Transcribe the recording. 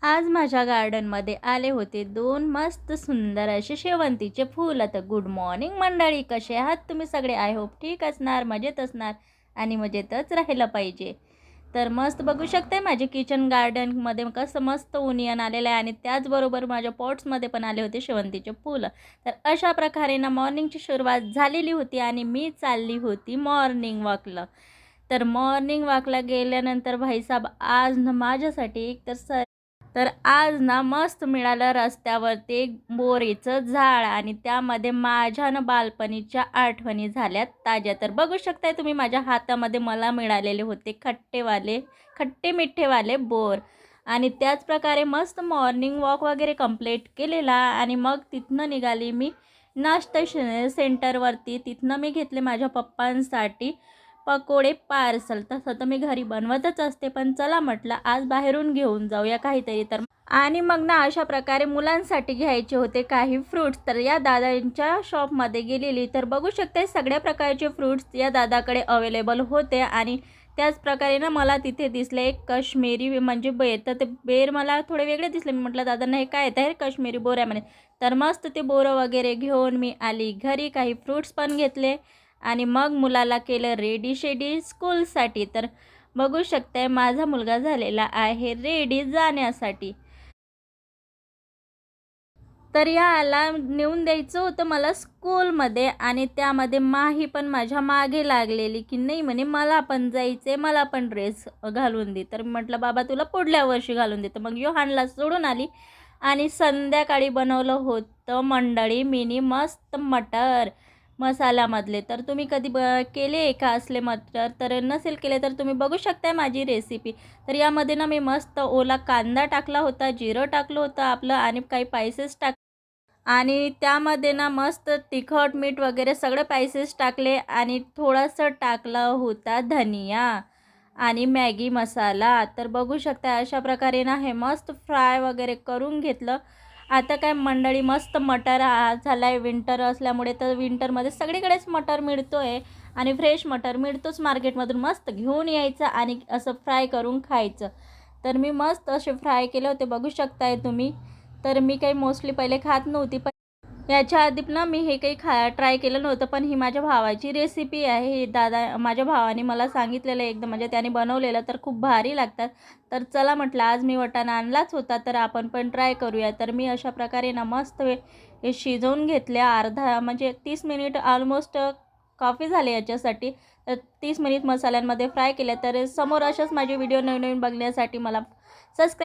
आज माझ्या गार्डनमध्ये आले होते दोन मस्त सुंदर असे शेवंतीचे फूल. आता गुड मॉर्निंग मंडळी, कसे आहात तुम्ही सगळे? आय होप ठीक असणार, मजेत असणार आणि मजेतच राहिलं पाहिजे. तर मस्त बघू शकते माझे किचन गार्डनमध्ये कसं मस्त ओनियन आलेलं आहे आणि त्याचबरोबर माझ्या पॉट्समध्ये पण आले होते शेवंतीचे फुलं. तर अशा प्रकारे ना मॉर्निंगची सुरुवात झालेली होती आणि मी चालली होती मॉर्निंग वॉकला. तर मॉर्निंग वॉकला गेल्यानंतर भाईसाहेब आज ना माझ्यासाठी एक तर आज ना मस्त मिळालं रस्त्यावरती एक बोरीचं झाड आणि त्यामध्ये माझ्या ना बालपणीच्या आठवणी झाल्यात ताज्या. तर बघू शकताय तुम्ही माझ्या हातामध्ये मला मिळालेले होते खट्टे मिठ्ठेवाले बोर. आणि त्याच प्रकारे मस्त मॉर्निंग वॉक वगैरे कंप्लीट केलेला आणि मग तिथनं निघाली मी नाश्ता सेंटरवरती. तिथनं मी घेतले माझ्या पप्पांसाठी पकोडे पार्सल. तसं तर मी घरी बनवतच असते, पण चला म्हटलं आज बाहेरून घेऊन जाऊया काहीतरी. तर आणि मग ना अशा प्रकारे मुलांसाठी घ्यायचे होते काही फ्रूट्स. तर या दादांच्या शॉपमध्ये गेलेली तर बघू शकते सगळ्या प्रकारचे फ्रूट्स या दादाकडे अवेलेबल होते. आणि त्याच प्रकारे ना मला तिथे दिसले एक काश्मीरी म्हणजे बेर. तर ते बेर मला थोडे वेगळे दिसले. मी म्हटलं दादांना हे काय आहे? काश्मीरी बोर आहे म्हणे. तर मस्त ते बोरं वगैरे घेऊन मी आली घरी. काही फ्रूट्स पण घेतले आणि मग मुलाला केलं रेडी स्कूलसाठी. तर बघू शकताय माझा मुलगा झालेला आहे रेडी जाण्यासाठी. तर याला नेऊन द्यायचं होतं मला स्कूलमध्ये आणि त्यामध्ये माही पण माझ्या मागे लागलेली की नाही म्हणे मला पण जायचे, मला पण ड्रेस घालून दे. तर म्हटलं बाबा तुला पुढल्या वर्षी घालून देतं. मग योहानला सोडून आली आणि संध्याकाळी बनवलं होतं मंडळी मिनी मस्त मटर मसाल्यामधले. तर तुम्ही कधी केले का असले मटर? तर नसेल केले तर तुम्ही बघू शकताय माझी रेसिपी. तर यामध्ये ना मी मस्त ओला कांदा टाकला होता, जिरं टाकलं होतं आपलं आणि काही स्पाइसेस आणि त्यामध्ये ना मस्त तिखट मीठ वगैरे सगळे स्पाइसेस टाकले आणि थोडंसं टाकला होता धनिया आणि मॅगी मसाला. तर बघू शकता अशा प्रकारे ना हे मस्त फ्राय वगैरे करून घेतलं. आता काय मंडळी मस्त मटर झाला आहे विंटर असल्यामुळे. तर विंटरमध्ये सगळीकडेच मटर मिळतो आहे आणि फ्रेश मटर मिळतोच मार्केटमधून. मस्त घेऊन यायचं आणि असं फ्राय करून खायचं. तर मी मस्त असे फ्राय केले होते बघू शकताय तुम्ही. तर मी काही मोस्टली पहिले खात नव्हती, पण याच्या आधी ना मी हे काही ट्राय केलं नव्हतं. पण ही माझ्या भावाची रेसिपी आहे. ही माझ्या भावाने मला सांगितलेलं एकदम म्हणजे त्याने बनवलेलं तर खूप भारी लागतात. तर चला म्हटलं आज मी वाटाणा आणलाच होता तर आपण पण ट्राय करूया. तर मी अशा प्रकारे ना मस्त हे शिजवून घेतले अर्धा म्हणजे 30 मिनिट ऑलमोस्ट काफी झाले याच्यासाठी. तर 30 मिनिट मसाल्यांमध्ये फ्राय केले. तर समोर अशाच माझे व्हिडिओ नवीन नवीन बघण्यासाठी मला सबस्क्राईब